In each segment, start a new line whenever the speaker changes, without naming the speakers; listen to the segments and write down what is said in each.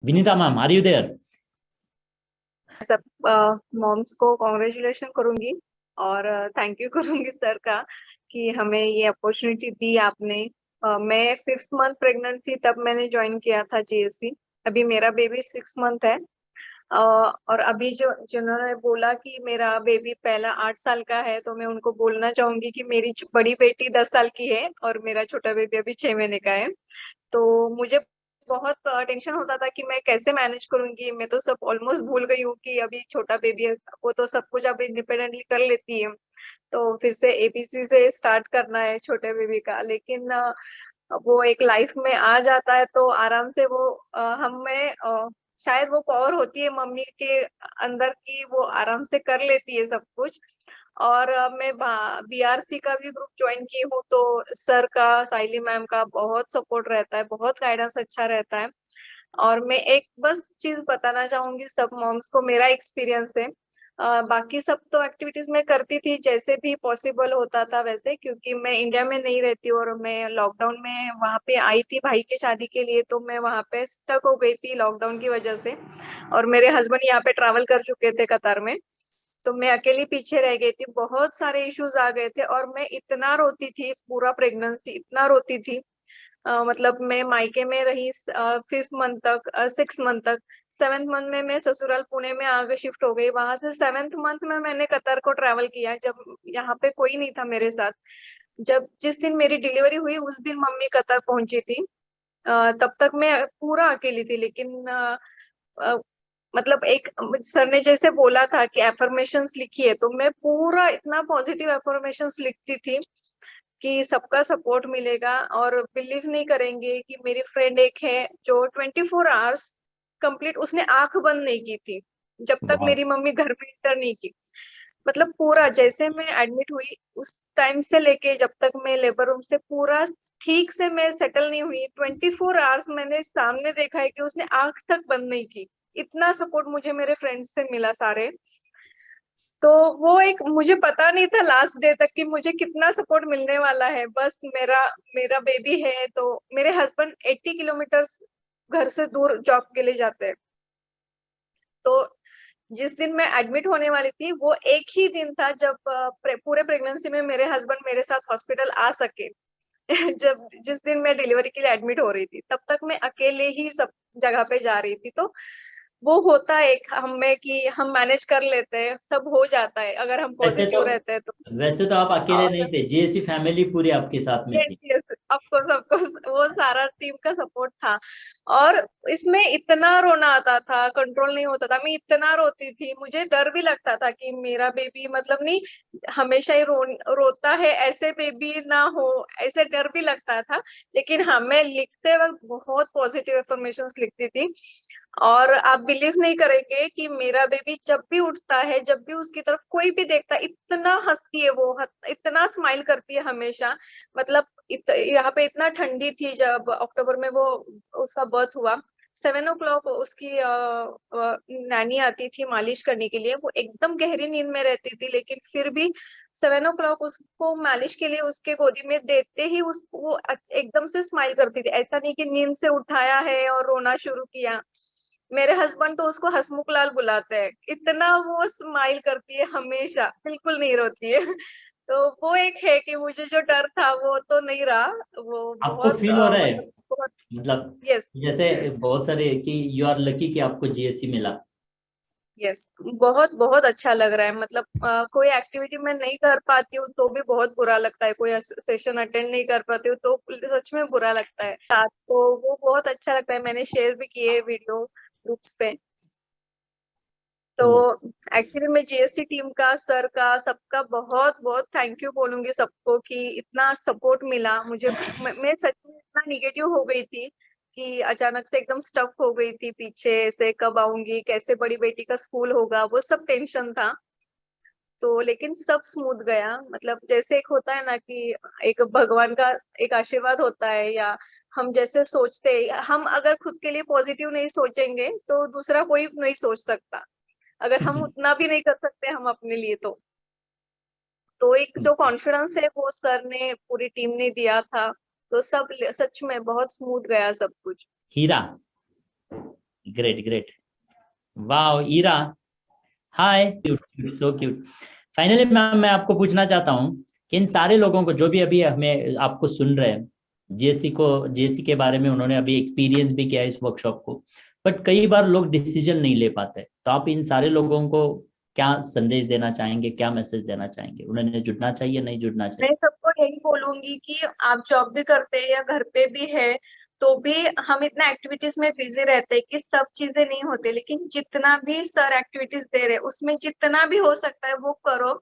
Vinita ma'am, are you there?
सब moms को congratulation करूंगी और थैंक यू करूंगी सर का कि हमें ये अपॉर्चुनिटी दी आपने। मैं 5th मंथ प्रेग्नेंट थी तब मैंने ज्वाइन किया था जीएससी। अभी मेरा बेबी 6 मंथ है। और अभी जो जिन्होंने बोला कि मेरा बेबी पहला 8 साल का है, तो मैं उनको बोलना चाहूंगी कि मेरी बड़ी बेटी 10 साल की है और मेरा छोटा बेबी अभी 6 महीने का है। तो मुझे बहुत टेंशन होता था कि मैं कैसे मैनेज करूंगी। मैं तो सब ऑलमोस्ट भूल गई हूँ कि अभी छोटा बेबी है, वो तो सब कुछ अब इंडिपेंडेंटली कर लेती है। तो फिर से एबीसी से स्टार्ट करना है छोटे बेबी का। लेकिन वो एक लाइफ में आ जाता है तो आराम से वो हम में शायद वो पावर होती है मम्मी के अंदर की, वो आराम से कर लेती है सब कुछ। और मैं बीआरसी का भी ग्रुप ज्वाइन की हूँ, तो सर का, साइली मैम का बहुत सपोर्ट रहता है, बहुत गाइडेंस अच्छा रहता है। और मैं एक बस चीज बताना चाहूंगी सब मॉम्स को, मेरा एक्सपीरियंस है। बाकी सब तो एक्टिविटीज मैं करती थी जैसे भी पॉसिबल होता था वैसे, क्योंकि मैं इंडिया में नहीं रहती और मैं लॉकडाउन में वहां पे आई थी भाई के शादी के लिए, तो मैं वहां पे स्टक हो गई थी लॉकडाउन की वजह से। और मेरे हस्बैंड यहाँ पे ट्रैवल कर चुके थे कतार में, तो मैं अकेली पीछे रह गई थी। बहुत सारे इश्यूज आ गए थे और मैं इतना रोती थी पूरा प्रेगनेंसी, इतना रोती थी। मतलब मैं मायके में रही 5th मंथ तक, 6 मंथ तक। 7th मंथ में मैं ससुराल पुणे में आगे शिफ्ट हो गई। वहां से 7th मंथ में मैंने कतर को ट्रैवल किया, जब यहाँ पे कोई नहीं था मेरे साथ। जब जिस दिन मेरी डिलीवरी हुई उस दिन मम्मी कतर पहुंची थी। तब तक मैं पूरा अकेली थी। लेकिन मतलब एक सर ने जैसे बोला था कि एफर्मेशंस लिखिए, तो मैं पूरा इतना पॉजिटिव एफर्मेशंस लिखती थी कि सबका सपोर्ट मिलेगा। और बिलीव नहीं करेंगे कि मेरी फ्रेंड एक है जो 24 आवर्स कंप्लीट उसने आंख बंद नहीं की थी जब तक
वाह।
मेरी मम्मी घर में इंटर नहीं की। मतलब पूरा जैसे मैं एडमिट हुई उस टाइम से लेके जब तक मैं लेबर रूम से पूरा ठीक से मैं सेटल नहीं हुई, 24 आवर्स मैंने सामने देखा है कि उसने आंख तक बंद नहीं की। इतना सपोर्ट मुझे मेरे फ्रेंड्स से मिला सारे। तो वो एक मुझे पता नहीं था लास्ट डे तक कि मुझे कितना सपोर्ट मिलने वाला है। बस मेरा मेरा बेबी है, तो मेरे हस्बैंड 80 किलोमीटर घर से दूर जॉब के लिए जाते हैं। तो जिस दिन मैं एडमिट होने वाली थी वो एक ही दिन था जब पूरे प्रेगनेंसी में मेरे हस्बैंड मेरे साथ हॉस्पिटल आ सके। जब जिस दिन मैं डिलीवरी के लिए एडमिट हो रही थी तब तक मैं अकेले ही सब जगह पे जा रही थी। तो वो होता है एक हम में कि हम मैनेज कर लेते हैं, सब हो जाता है अगर हम
वैसे तो
पॉजिटिव रहते हैं तो।
वैसे तो आप अकेले नहीं
और
थे, जीएससी फैमिली पूरी आपके साथ में
यस
थी।
Yes, of course of course, वो सारा टीम का सपोर्ट था। और इसमें इतना रोना आता था, कंट्रोल नहीं होता था, मैं इतना रोती थी। मुझे डर भी लगता था कि मेरा बेबी मतलब नहीं हमेशा ही रोता है, ऐसे बेबी ना हो, ऐसे डर भी लगता था। लेकिन हाँ, मैं लिखते वक्त बहुत पॉजिटिव इन्फॉर्मेशन लिखती थी। और आप बिलीव नहीं करेंगे कि मेरा बेबी जब भी उठता है, जब भी उसकी तरफ कोई भी देखता है, इतना हंसती है वो, इतना स्माइल करती है हमेशा। मतलब यहाँ पे इतना ठंडी थी जब अक्टूबर में वो उसका बर्थ हुआ। 7 o'clock उसकी नैनी आती थी मालिश करने के लिए। वो एकदम गहरी नींद में रहती थी, लेकिन फिर भी 7 o'clock उसको मालिश के लिए उसके गोदी में देते ही वो एकदम से स्माइल करती थी। ऐसा नहीं कि नींद से उठाया है और रोना शुरू किया। मेरे हस्बैंड तो उसको हसमुख लाल बुलाते हैं, इतना वो स्माइल करती है हमेशा, बिल्कुल नहीं रोती है। तो वो एक है कि मुझे जो डर था वो तो नहीं रहा। वो
आपको
बहुत
फील हो रहा है,
मतलब बहुत।
मतलब
यस
जैसे बहुत सारे कि यू आर लकी कि आपको जीएससी मिला।
यस, बहुत बहुत अच्छा लग रहा है। मतलब कोई एक्टिविटी मैं नहीं कर पाती हूँ तो भी बहुत बुरा लगता है, कोई सेशन अटेंड नहीं कर पाती हूँ तो सच में बुरा लगता है। साथ तो वो बहुत अच्छा लगता है, मैंने शेयर भी किए वीडियो ग्रुप्स पे। तो
यस।
एक्चुअली मैं जीएसटी टीम का, सर का, सबका बहुत बहुत थैंक यू बोलूंगी सबको कि इतना सपोर्ट मिला मुझे। मैं सच में इतना निगेटिव हो गई थी कि अचानक से एकदम स्टक हो गई थी पीछे से, कब आऊंगी, कैसे बड़ी बेटी का स्कूल होगा, वो सब टेंशन था। तो लेकिन सब स्मूथ गया। मतलब जैसे एक होता है ना कि एक भगवान का एक आशीर्वाद होता है, या हम जैसे सोचते हैं, हम अगर खुद के लिए पॉजिटिव नहीं सोचेंगे तो दूसरा कोई नहीं सोच सकता। अगर हम उतना भी नहीं कर सकते हम अपने लिए तो एक जो कॉन्फिडेंस है वो सर ने, पूरी टीम ने दिया था। तो सब सच में बहुत स्मूथ गया सब कुछ।
हीरा, Great, great. Wow, Ira. Hi, cute, so cute. Finally ma'am, मैं आपको पूछना चाहता हूँ कि इन सारे लोगों को जो भी अभी हमें आपको सुन रहे हैं, जेसी के बारे में उन्होंने अभी एक्सपीरियंस भी किया है इस वर्कशॉप को, बट कई बार लोग डिसीजन नहीं ले पाते, तो आप इन सारे लोगों को क्या संदेश देना चाहेंगे, क्या मैसेज देना चाहेंगे? उन्हें जुड़ना चाहिए, नहीं जुड़ना
मैं
चाहिए?
सबको यही बोलूंगी कि आप जॉब भी करते हैं या घर पे भी है, तो भी हम इतना एक्टिविटीज में बिजी रहते हैं कि सब चीजें नहीं होती, लेकिन जितना भी सर एक्टिविटीज दे रहे उसमें जितना भी हो सकता है वो करो,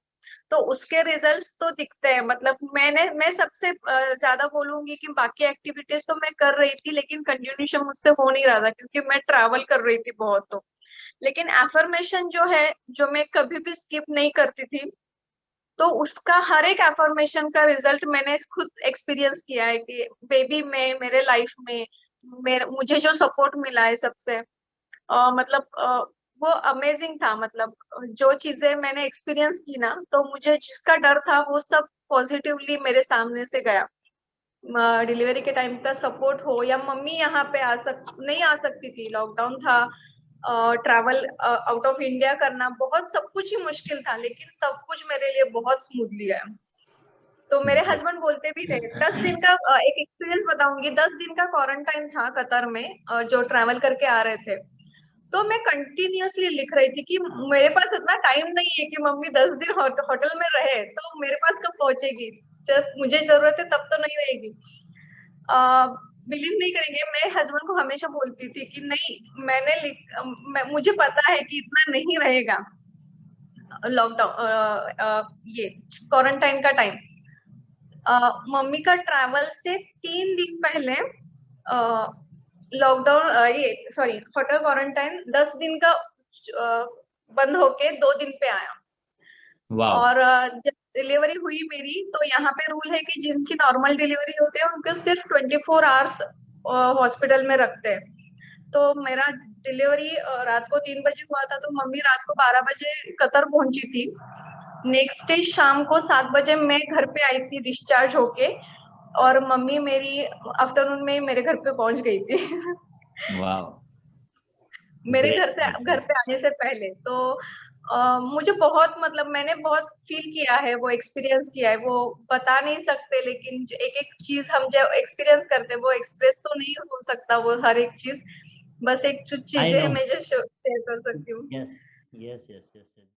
तो उसके रिजल्ट्स तो दिखते हैं। मतलब मैं सबसे ज्यादा बोलूंगी कि बाकी एक्टिविटीज तो मैं कर रही थी, लेकिन कंटिन्यूशन मुझसे हो नहीं रहा था क्योंकि मैं ट्रैवल कर रही थी बहुत। तो लेकिन एफर्मेशन जो है, जो मैं कभी भी स्किप नहीं करती थी, तो उसका हर एक एफर्मेशन का रिजल्ट मैंने खुद एक्सपीरियंस किया है कि बेबी में, मेरे लाइफ में मुझे जो सपोर्ट मिला है सबसे, मतलब वो अमेजिंग था। मतलब जो चीजें मैंने एक्सपीरियंस की ना, तो मुझे जिसका डर था वो सब पॉजिटिवली मेरे सामने से गया। डिलीवरी के टाइम का सपोर्ट हो, या मम्मी यहाँ पे नहीं आ सकती थी, लॉकडाउन था, ट्रैवल आउट ऑफ इंडिया करना बहुत, सब कुछ ही मुश्किल था, लेकिन सब कुछ मेरे लिए बहुत स्मूथली गया। तो मेरे हस्बैंड बोलते भी थे, 10 दिन का एक एक्सपीरियंस बताऊंगी। 10 दिन का क्वारंटाइन था कतर में, जो ट्रैवल करके आ रहे थे। तो मैं कंटिन्यूअसली लिख रही थी कि मेरे पास इतना टाइम नहीं है कि मम्मी 10 दिन होटल में रहे, तो मेरे पास कब पहुंचेगी, जब मुझे जरूरत है तब तो नहीं रहेगी। बिलीव नहीं करेंगे, मैं हस्बैंड को हमेशा बोलती थी कि नहीं, मुझे पता है कि इतना नहीं रहेगा लॉकडाउन, ये क्वारंटाइन का टाइम। मम्मी का ट्रैवल से 3 दिन पहले लॉकडाउन, ये सॉरी, होटल क्वारंटाइन 10 दिन का बंद होके 2 दिन पे आया।
वाह।
और जब डिलीवरी हुई मेरी, तो यहाँ पे रूल है कि जिनकी नॉर्मल डिलीवरी होती है उनको सिर्फ 24 आवर्स हॉस्पिटल में रखते हैं। तो मेरा डिलीवरी रात को 3 बजे हुआ था, तो मम्मी रात को 12 बजे कतर पहुंची थी। नेक्स्ट डे शाम को 7 बजे मैं घर पे आई थी डिस्चार्ज होके, और मम्मी मेरी आफ्टरनून में मेरे घर पे पहुंच गई थी।
वाह।
मेरे
ग्रेट, ग्रेट,
घर पे आने से पहले। तो मुझे बहुत, मतलब मैंने बहुत फील किया है, वो एक्सपीरियंस किया है, वो बता नहीं सकते, लेकिन एक एक चीज हम जो एक्सपीरियंस करते हैं वो एक्सप्रेस तो नहीं हो सकता, वो हर एक चीज। बस एक जो
आई
चीजें
नो।
मैं जो शेयर कर सकती हूँ।
Yes, yes, yes, yes.